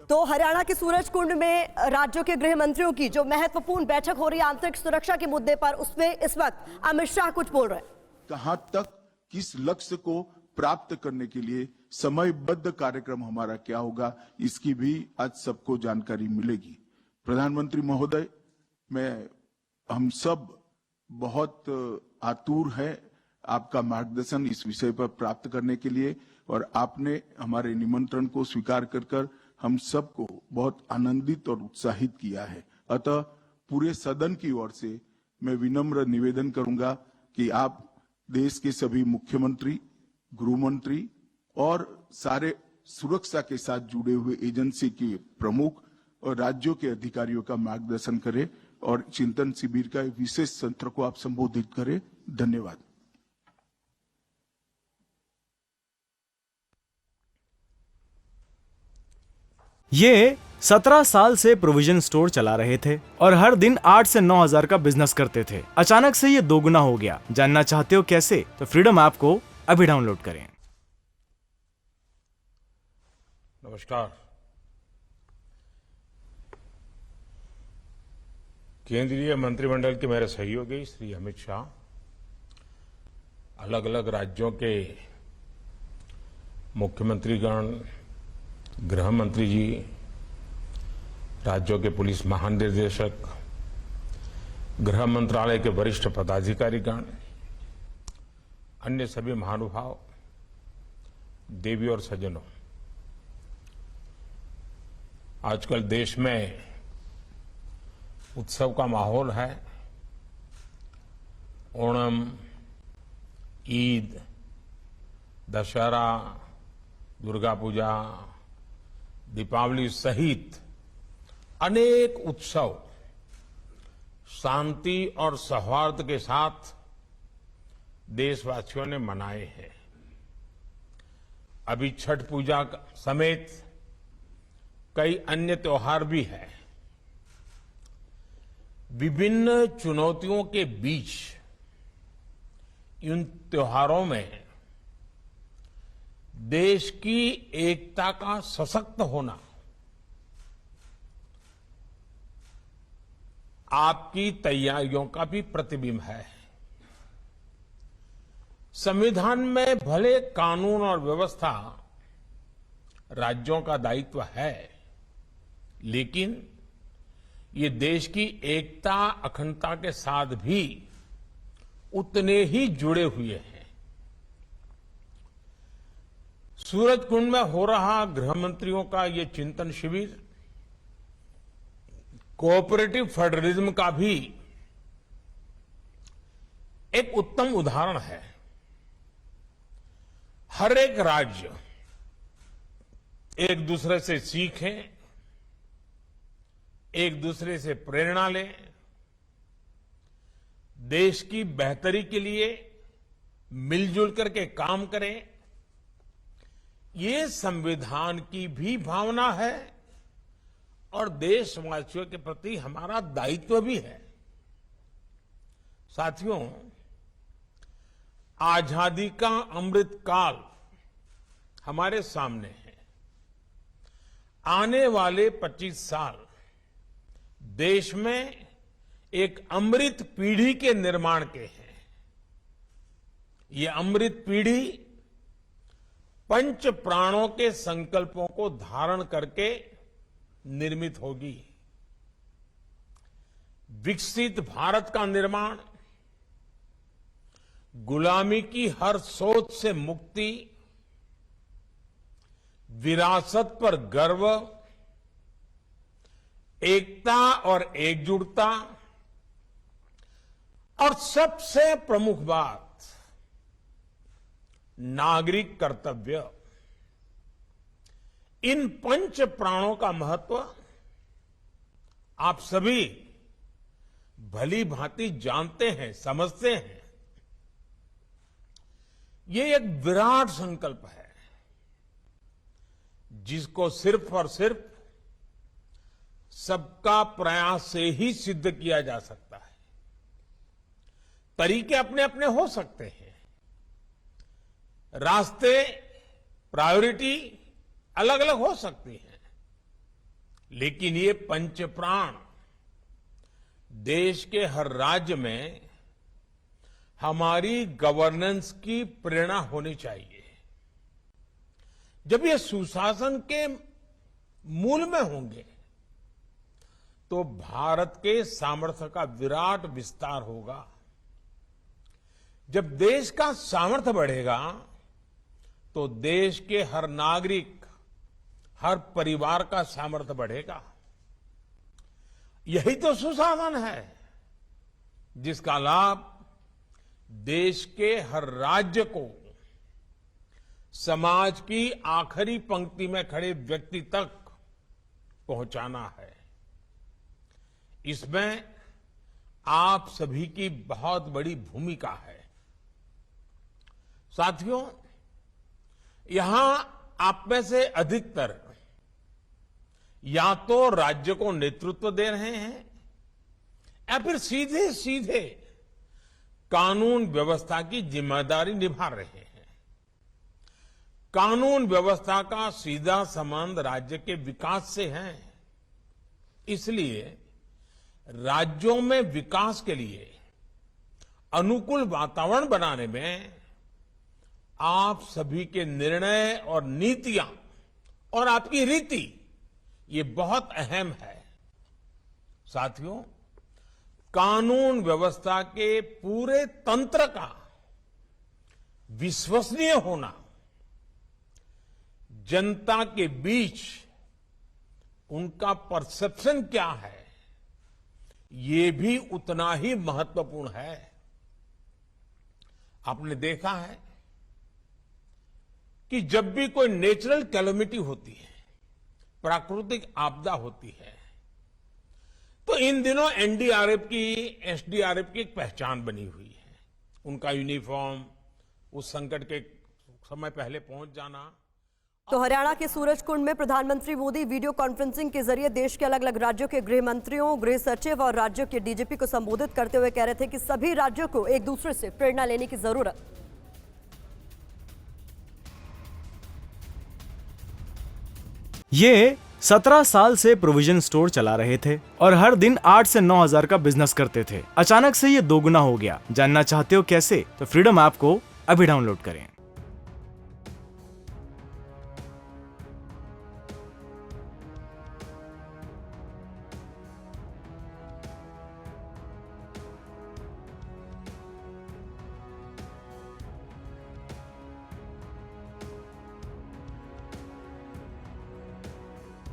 तो हरियाणा के सूरजकुंड में राज्यों के गृह मंत्रियों की जो महत्वपूर्ण बैठक हो रही है आंतरिक सुरक्षा के मुद्दे पर, उसमें इस वक्त अमित शाह कुछ बोल रहे हैं। कहां तक किस लक्ष्य को प्राप्त करने के लिए समयबद्ध कार्यक्रम हमारा क्या होगा, इसकी भी आज सबको जानकारी मिलेगी। प्रधानमंत्री महोदय, हम सब बहुत आतुर हैं आपका मार्गदर्शन इस विषय पर प्राप्त करने के लिए, और आपने हमारे निमंत्रण को स्वीकार कर हम सबको बहुत आनंदित और उत्साहित किया है। अतः पूरे सदन की ओर से मैं विनम्र निवेदन करूंगा कि आप देश के सभी मुख्यमंत्री, गृह मंत्री और सारे सुरक्षा के साथ जुड़े हुए एजेंसी के प्रमुख और राज्यों के अधिकारियों का मार्गदर्शन करें और चिंतन शिविर का विशेष सत्र को आप संबोधित करें। धन्यवाद। ये 17 साल से प्रोविजन स्टोर चला रहे थे और हर दिन 8 से 9 हजार का बिजनेस करते थे। अचानक से ये दोगुना हो गया। जानना चाहते हो कैसे? तो फ्रीडम ऐप को अभी डाउनलोड करें। नमस्कार। केंद्रीय मंत्रिमंडल के मेरे सहयोगी श्री अमित शाह, अलग अलग राज्यों के मुख्यमंत्रीगण, गृह मंत्री जी, राज्यों के पुलिस महानिदेशक, गृह मंत्रालय के वरिष्ठ पदाधिकारीगण, अन्य सभी महानुभाव, देवी और सज्जनों, आजकल देश में उत्सव का माहौल है। ओणम, ईद, दशहरा, दुर्गा पूजा, दीपावली सहित अनेक उत्सव शांति और सौहार्द के साथ देशवासियों ने मनाए हैं। अभी छठ पूजा समेत कई अन्य त्योहार भी हैं। विभिन्न चुनौतियों के बीच इन त्योहारों में देश की एकता का सशक्त होना आपकी तैयारियों का भी प्रतिबिंब है। संविधान में भले कानून और व्यवस्था राज्यों का दायित्व है, लेकिन ये देश की एकता, अखंडता के साथ भी उतने ही जुड़े हुए हैं। सूरजकुंड में हो रहा गृह मंत्रियों का ये चिंतन शिविर कोऑपरेटिव फेडरलिज्म का भी एक उत्तम उदाहरण है। हर एक राज्य एक दूसरे से सीखे, एक दूसरे से प्रेरणा ले, देश की बेहतरी के लिए मिलजुल करके काम करें। ये संविधान की भी भावना है और देशवासियों के प्रति हमारा दायित्व भी है। साथियों, आजादी का अमृत काल हमारे सामने है। आने वाले 25 साल देश में एक अमृत पीढ़ी के निर्माण के हैं। ये अमृत पीढ़ी पंच प्राणों के संकल्पों को धारण करके निर्मित होगी। विकसित भारत का निर्माण, गुलामी की हर सोच से मुक्ति, विरासत पर गर्व, एकता और एकजुटता और सबसे प्रमुख बात नागरिक कर्तव्य, इन पंच प्राणों का महत्व आप सभी भली भांति जानते हैं, समझते हैं। ये एक विराट संकल्प है जिसको सिर्फ और सिर्फ सबका प्रयास से ही सिद्ध किया जा सकता है। तरीके अपने अपने हो सकते हैं, रास्ते, प्रायोरिटी अलग अलग हो सकती हैं, लेकिन ये पंचप्राण देश के हर राज्य में हमारी गवर्नेंस की प्रेरणा होनी चाहिए। जब ये सुशासन के मूल में होंगे तो भारत के सामर्थ्य का विराट विस्तार होगा। जब देश का सामर्थ्य बढ़ेगा तो देश के हर नागरिक, हर परिवार का सामर्थ्य बढ़ेगा। यही तो सुशासन है जिसका लाभ देश के हर राज्य को समाज की आखिरी पंक्ति में खड़े व्यक्ति तक पहुंचाना है। इसमें आप सभी की बहुत बड़ी भूमिका है। साथियों, यहां आप में से अधिकतर या तो राज्य को नेतृत्व दे रहे हैं या फिर सीधे सीधे कानून व्यवस्था की जिम्मेदारी निभा रहे हैं। कानून व्यवस्था का सीधा संबंध राज्य के विकास से है। इसलिए राज्यों में विकास के लिए अनुकूल वातावरण बनाने में आप सभी के निर्णय और नीतियां और आपकी रीति ये बहुत अहम है। साथियों, कानून व्यवस्था के पूरे तंत्र का विश्वसनीय होना जनता के बीच उनका परसेप्शन क्या है, ये भी उतना ही महत्वपूर्ण है। आपने देखा है कि जब भी कोई नेचुरल कैलेमिटी होती है, प्राकृतिक आपदा होती है, तो इन दिनों एनडीआरएफ की, एसडीआरएफ की एक पहचान बनी हुई है। उनका यूनिफॉर्म, उस संकट के समय पहले पहुंच जाना। तो हरियाणा के सूरजकुंड में प्रधानमंत्री मोदी वीडियो कॉन्फ्रेंसिंग के जरिए देश के अलग अलग राज्यों के गृह मंत्रियों, गृह सचिव और राज्यों के डीजीपी को संबोधित करते हुए कह रहे थे कि सभी राज्यों को एक दूसरे से प्रेरणा लेने की जरूरत। ये 17 साल से प्रोविजन स्टोर चला रहे थे और हर दिन 8 से 9 हजार का बिजनेस करते थे। अचानक से ये दोगुना हो गया। जानना चाहते हो कैसे? तो फ्रीडम ऐप को अभी डाउनलोड करें।